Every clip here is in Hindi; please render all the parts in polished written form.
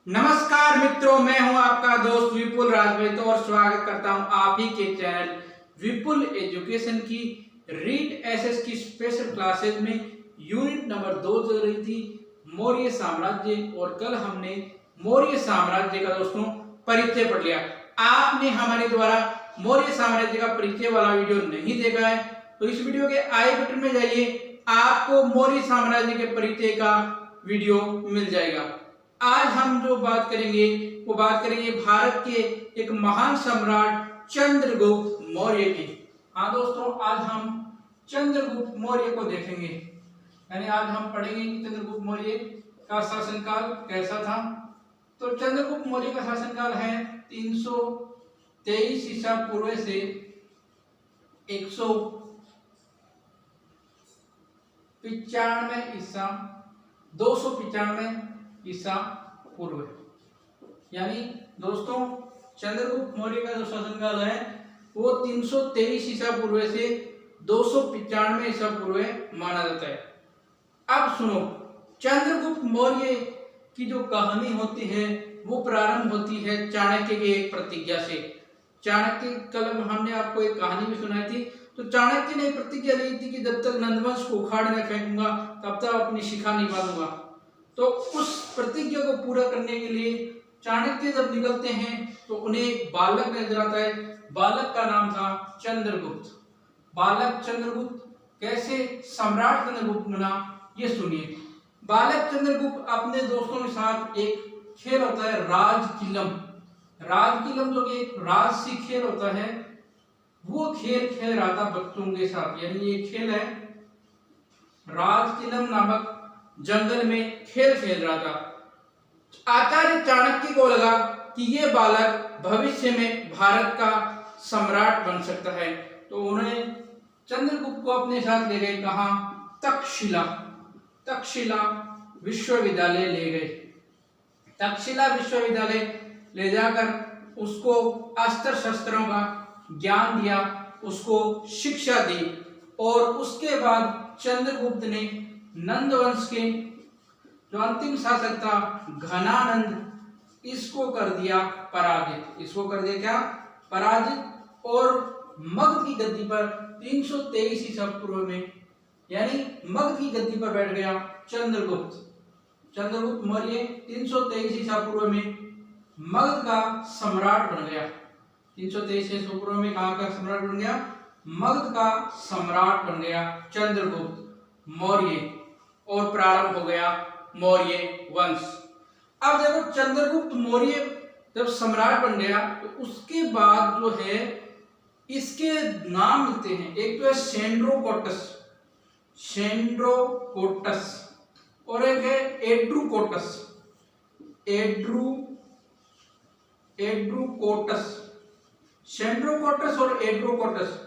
नमस्कार मित्रों, मैं हूं आपका दोस्त विपुल राजवैद और स्वागत करता हूं आप ही के चैनल विपुल एजुकेशन की रीड एसएस की स्पेशल क्लासेज में यूनिट नंबर 2 चल रही थी मौर्य साम्राज्य। और कल हमने मौर्य साम्राज्य का दोस्तों परिचय पढ़ लिया। आपने हमारे द्वारा मौर्य साम्राज्य का परिचय वाला वीडियो नहीं देखा है तो इस वीडियो के आई बटन में जाइए, आपको मौर्य साम्राज्य के परिचय का वीडियो मिल जाएगा। आज हम जो बात करेंगे वो बात करेंगे भारत के एक महान सम्राट चंद्रगुप्त मौर्य की। हाँ दोस्तों, आज हम चंद्रगुप्त मौर्य को देखेंगे, यानी आज हम पढ़ेंगे कि चंद्रगुप्त मौर्य का शासनकाल कैसा था। तो चंद्रगुप्त मौर्य का शासनकाल है 323 ईसा पूर्व से 195 ईसा 295 ईसा पूर्व। यानी दोस्तों चंद्रगुप्त मौर्य का जो शासनकाल है वो 323 ईसा पूर्व से 295 ईसा पूर्व माना जाता है। अब सुनो, चंद्रगुप्त मौर्य की जो कहानी होती है वो प्रारंभ होती है चाणक्य की एक प्रतिज्ञा से। चाणक्य, कल हमने आपको एक कहानी भी सुनाई थी। तो चाणक्य ने प्रतिज्ञा ली थी कि जब तक नंदवंश को उखाड़ न फेंकूंगा तब तक अपनी शिखा निभा दूंगा। तो उस प्रतिज्ञा को पूरा करने के लिए चाणक्य जब निकलते हैं तो उन्हें एक बालक नजर आता है। बालक का नाम था चंद्रगुप्त। बालक चंद्रगुप्त कैसे सम्राट चंद्रगुप्त बना, ये सुनिए। बालक चंद्रगुप्त अपने दोस्तों के साथ एक खेल होता है राजकिलम। राजकिलम जो एक राजसी खेल होता है वो खेल खेल रहा था बच्चों के साथ। यानी ये खेल है राजकिलम नामक जंगल में खेल खेल रहा था। आचार्य चाणक्य को लगा कि ये बालक भविष्य में भारत का सम्राट बन सकता है, तो उन्होंने चंद्रगुप्त को अपने साथ ले गए। कहा? तक्षशिला। तक्षशिला विश्वविद्यालय ले गए। तक्षशिला विश्वविद्यालय ले जाकर उसको अस्त्र शस्त्रों का ज्ञान दिया, उसको शिक्षा दी। और उसके बाद चंद्रगुप्त ने नंदवंश के जो अंतिम शासक था घनानंद, इसको कर दिया पराजित। इसको कर दिया क्या? पराजित। और मगध की गद्दी पर 323 ईसा पूर्व में, यानी मगध की गद्दी पर बैठ गया चंद्रगुप्त। चंद्रगुप्त मौर्य 323 ईसा पूर्व में मगध का सम्राट बन गया। 323 ईसा पूर्व में कहाँ का सम्राट बन गया? मगध का सम्राट बन गया चंद्रगुप्त मौर्य। और प्रारंभ हो गया मौर्य वंश। अब देखो, चंद्रगुप्त मौर्य जब सम्राट बन गया तो उसके बाद जो है इसके नाम मिलते हैं। एक तो है सेंड्रोकोटस, सेंड्रोकोटस, और एक है एड्रुकोटस, एड्रुकोटस। सेंड्रोकोटस और एड्रुकोटस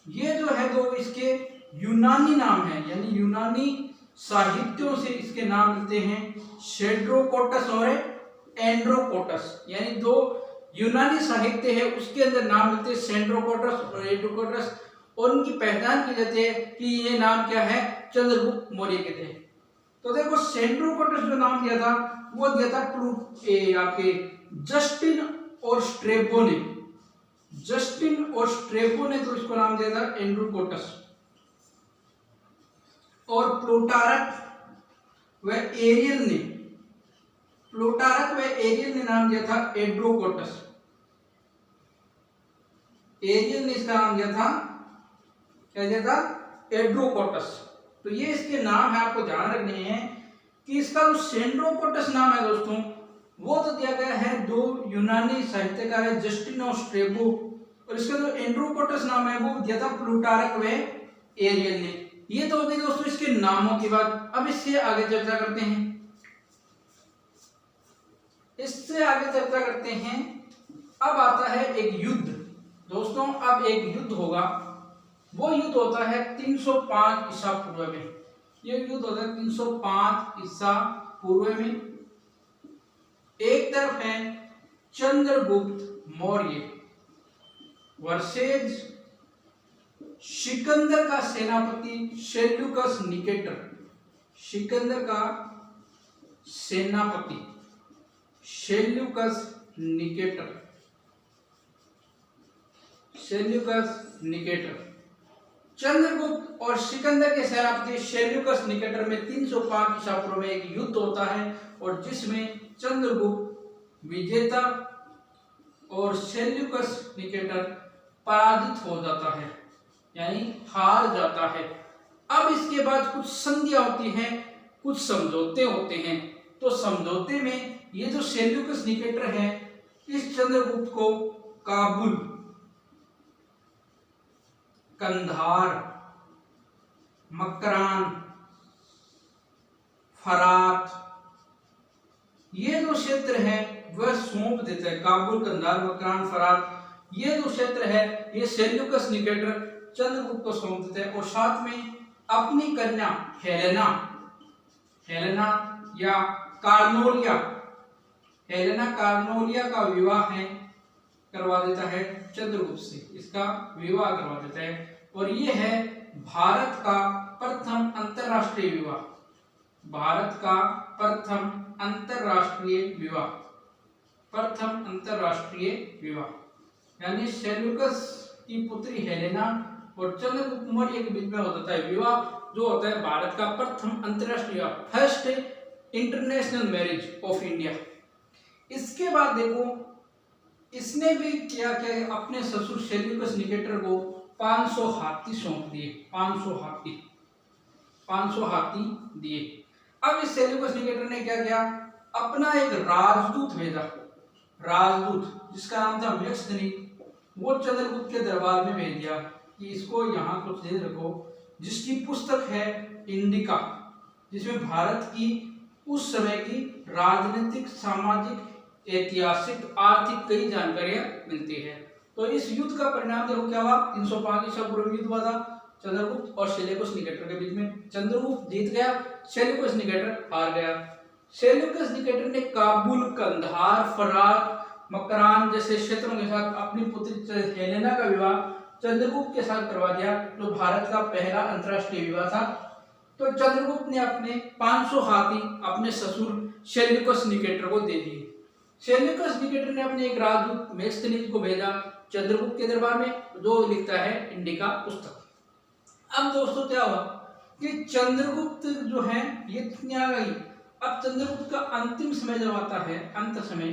ये जो है दो इसके यूनानी नाम है, यानी यूनानी साहित्यों से इसके नाम मिलते हैं सेंड्रोकोटस और एंड्रोकोटस। यानी दो यूनानी साहित्य है उसके अंदर नाम मिलते हैं सेंड्रोकोटस और एंड्रोकोटस। और उनकी पहचान की जाती है कि ये नाम क्या है? चंद्रगुप्त मौर्य के थे। तो देखो, सेंड्रोकोटस जो नाम दिया था वो दिया था आपके जस्टिन और स्ट्रेबो ने। जस्टिन और स्ट्रेबो ने तो इसको नाम दिया था एंड्रोकोटस। और प्लूटारक व एरियल ने, प्लूटारक व एरियल ने नाम दिया था एड्रोकोटस। एरियल ने इसका नाम दिया था, क्या दिया था? एड्रोकोटस। तो ये इसके नाम है, आपको ध्यान रखने हैं कि इसका जो सेंड्रोकोटस नाम है दोस्तों वो तो दिया गया है दो यूनानी साहित्यकार है जस्टिन और स्ट्रेबो, और इसका जो एंड्रोकोटस नाम है वो दिया था प्लूटारक व एरियल ने। ये तो हो गई दोस्तों इसके नामों की बात। अब इससे आगे चर्चा करते हैं। अब आता है एक युद्ध दोस्तों। अब एक युद्ध होगा, वो युद्ध होता है 305 ईसा पूर्व में। ये युद्ध होता है 305 ईसा पूर्व में। एक तरफ है चंद्रगुप्त मौर्य वर्सेज सिकंदर का सेनापति सेल्यूकस निकेटर। सिकंदर का सेनापति Seleucus Nicator. Seleucus Nicator. Chandragupta और सिकंदर के सेनापति सेल्यूकस निकेटर में 305 ईसा पूर्व में एक युद्ध होता है और जिसमें चंद्रगुप्त विजेता और सेल्यूकस निकेटर पराजित हो जाता है, यानी हार जाता है। अब इसके बाद कुछ संधियां होती हैं, कुछ समझौते होते हैं। तो समझौते में ये जो सेल्यूकस निकेटर है, इस चंद्रगुप्त को काबुल, कंधार, मकरान, फरात, ये जो क्षेत्र है वह सौंप देता है। काबुल, कंधार, मकरान, फरात, ये जो क्षेत्र है ये सेल्यूकस निकेटर चंद्रगुप्त को सौंप देता है और साथ में अपनी कन्या हेलेना, हेलेना या कार्नोलिया, हेलेना कार्नोलिया का विवाह है करवा देता है चंद्रगुप्त से, इसका विवाह करवा देता है। और ये है भारत का प्रथम अंतरराष्ट्रीय विवाह, भारत का प्रथम अंतरराष्ट्रीय विवाह, प्रथम अंतरराष्ट्रीय विवाह, यानी सेल्यूकस की पुत्री हेलेना और चंद्रगुप्त मौर्य के बीच में हो जाता है विवाह, जो होता है भारत का प्रथम अंतरराष्ट्रीय विवाह, first international marriage of India. इसके बाद देखो इसने भी क्या किया, अपने ससुर सेल्यूकस निकेटर को 500 हाथी सौंप दिए, 500 हाथी दिए। अब इस सेल्यूकस निकेटर ने क्या किया, अपना एक राजदूत भेजा, राजदूत जिसका नाम था मैक्सधनी, वो चंद्रगुप्त के दरबार में भेज दिया कि इसको यहाँ कुछ दे रखो, जिसकी पुस्तक है इंडिका, जिसमें भारत की उस समय की राजनीतिक, सामाजिक, ऐतिहासिक, आर्थिक कई जानकारियां मिलती है। तो इस युद्ध का परिणाम देखो क्या हुआ, 305 ईसा पूर्व युद्ध हुआ था चंद्रगुप्त और सेल्यूकस निकेटर के बीच में। चंद्रगुप्त जीत गया, सेल्यूकस निकेटर हार गया। सेल्यूकस निकेटर ने काबुल, कंधार, फरात, मकरान जैसे क्षेत्रों के साथ अपनी पुत्री हेलेना का विवाह चंद्रगुप्त के साथ करवा दिया, जो भारत का पहला अंतरराष्ट्रीय विवाह था। तो चंद्रगुप्त ने अपने 500 हाथी अपने ससुर सेल्यूकस निकेटर को दे दिए। सेल्यूकस निकेटर ने अपने एक राजदूत मैक्सधनी को भेजा चंद्रगुप्त के दरबार में, जो लिखता है इंडिका पुस्तक। अब दोस्तों क्या हुआ कि चंद्रगुप्त जो है ये कितनी आ गई, अब चंद्रगुप्त का अंतिम समय जब आता है, अंत समय,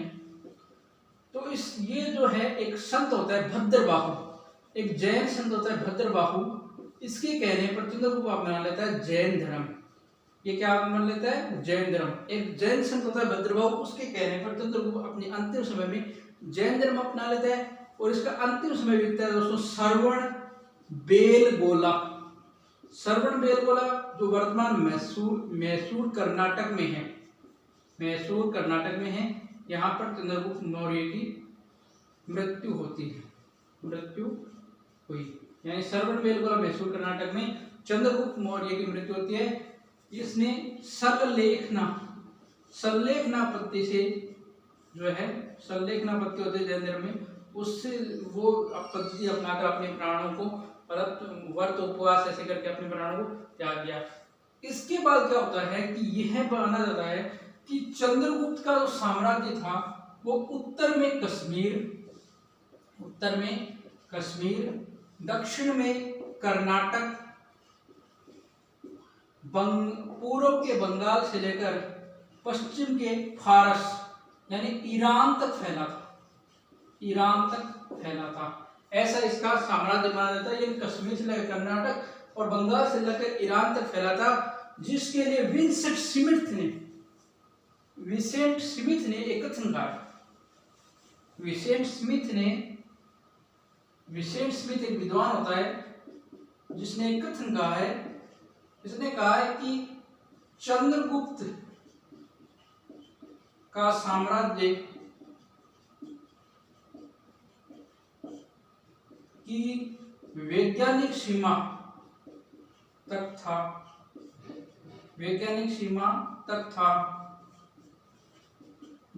तो इस ये जो है एक संत होता है भद्रबाहु, एक जैन संत होता है भद्रबाहु, इसके कहने पर चंद्रगुप्त अपना लेता है जैन धर्म। ये क्या मान लेता है, जैन धर्म। एक जैन संत होता है भद्रबाहु, उसके कहने पर चंद्रगुप्त अपने अंतिम समय में जैन धर्म अपना लेता है और इसका अंतिम समय बीतता है दोस्तों श्रवण बेलगोला। श्रवण बेलगोला जो वर्तमान मैसूर कर्नाटक में है, मैसूर कर्नाटक में है, यहाँ पर चंद्रगुप्त मौर्य की मृत्यु होती है, मृत्यु हुई, यानी श्रवण बेलगोला मैसूर कर्नाटक में चंद्रगुप्त मौर्य की मृत्यु होती है। इसने सल्लेखना पद्धति से जो है, सल्लेखना पद्धति होती है जैन धर्म में, उससे वो पद्धति अपनाकर अपने प्राणों को व्रत उपवास ऐसे करके अपने प्राणों को त्याग दिया। इसके बाद क्या होता है कि यह माना जाता है कि चंद्रगुप्त का जो साम्राज्य था वो उत्तर में कश्मीर, दक्षिण में कर्नाटक, पूर्व के बंगाल से लेकर पश्चिम के फारस यानी ईरान तक फैला था, ऐसा इसका साम्राज्य माना जाता है। ये कश्मीर से लेकर कर्नाटक और बंगाल से लेकर ईरान तक फैला था, जिसके लिए विंसेंट स्मिथ ने एक कथन कहा। विंसेंट स्मिथ एक विद्वान होता है जिसने एक कथन कहा है, इसने कहा है कि चंद्रगुप्त का साम्राज्य की वैज्ञानिक सीमा तक था,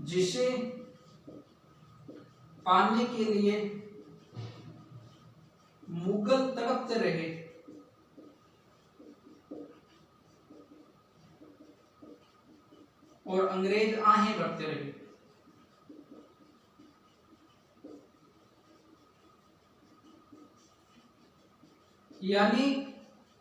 जिसे पाने के लिए मुगल तड़पते रहे और अंग्रेज आहें भरते रहे। यानी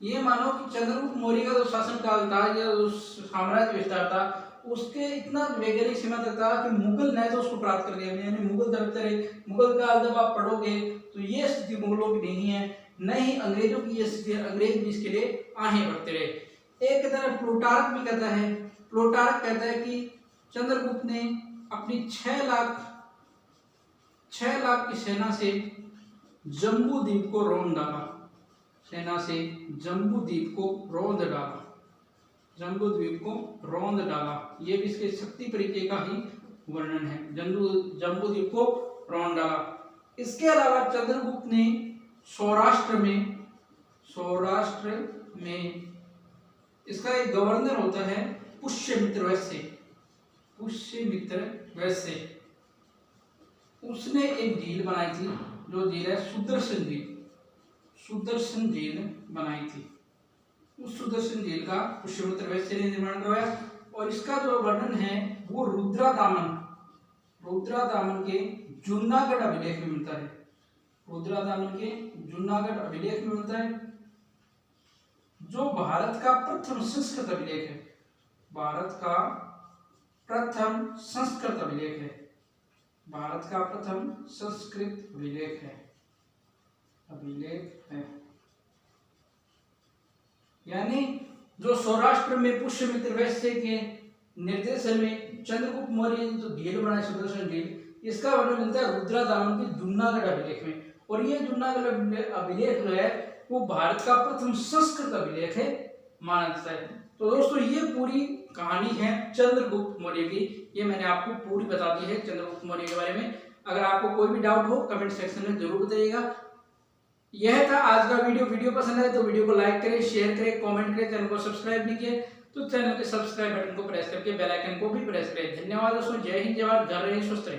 ये मानो कि चंद्रगुप्त मौर्य का जो शासनकाल था या जो साम्राज्य विस्तार था उसके इतना वैज्ञानिक सीमा तक था कि मुगल ने तो उसको प्राप्त कर लिया, यानी मुगल तरफ रहे। मुगल काल जब आप पढ़ोगे तो ये स्थिति मुगलों की नहीं है, न ही अंग्रेजों की ये स्थिति, अंग्रेज भी इसके लिए आगे बढ़ते रहे। एक तरफ प्लूटार्क भी कहता है, प्लूटार्क कहता है कि चंद्रगुप्त ने अपनी 6 लाख की सेना से जम्बू द्वीप को रौंद डाला, सेना से जम्बू द्वीप को रौंद डाला, जम्बू द्वीप को रौंद डाला। ये भी इसके शक्ति परिचय का ही वर्णन है, जम्बू द्वीप को रौंद डाला। इसके अलावा चंद्रगुप्त ने सौराष्ट्र में इसका एक गवर्नर होता है पुष्यमित्र वैश्य, उसने एक झील बनाई थी, जो झील है सुदर्शन झील बनाई थी। उस सुदर्शन झील का पुष्यमित्र वैश्य ने निर्माण करवाया और इसका जो वर्णन है वो रुद्रा दामन के जूनागढ़ अभिलेख में मिलता है, रुद्रा दामन के जूनागढ़ अभिलेख में मिलता है, जो भारत का प्रथम संस्कृत अभिलेख है, भारत का प्रथम संस्कृत अभिलेख है, भारत का प्रथम संस्कृत अभिलेख है। यानी जो सौराष्ट्र में पुष्यमित्र वैश्य के निर्देशन में चंद्रगुप्त मौर्य ने जो झील बनाई सुदर्शन झील, इसका वर्णन मिलता है रुद्रा दामन के जूनागढ़ अभिलेख में। और ये जूनागढ़ अभिलेख जो है वो भारत का प्रथम संस्कृत अभिलेख है माना जाता है। तो दोस्तों ये पूरी कहानी है चंद्रगुप्त मौर्य की, ये मैंने आपको पूरी बता दी है चंद्रगुप्त मौर्य के बारे में। अगर आपको कोई भी डाउट हो कमेंट सेक्शन में जरूर बताइएगा। यह था आज का वीडियो पसंद आए तो वीडियो को लाइक करें, शेयर करें, कमेंट करें। चैनल को सब्सक्राइब नहीं किए तो चैनल के सब्सक्राइब बटन को प्रेस करके बेल आइकन को भी प्रेस करें। धन्यवाद दोस्तों, जय हिंद, जय भारत, घर रहे, स्वस्थ रहे।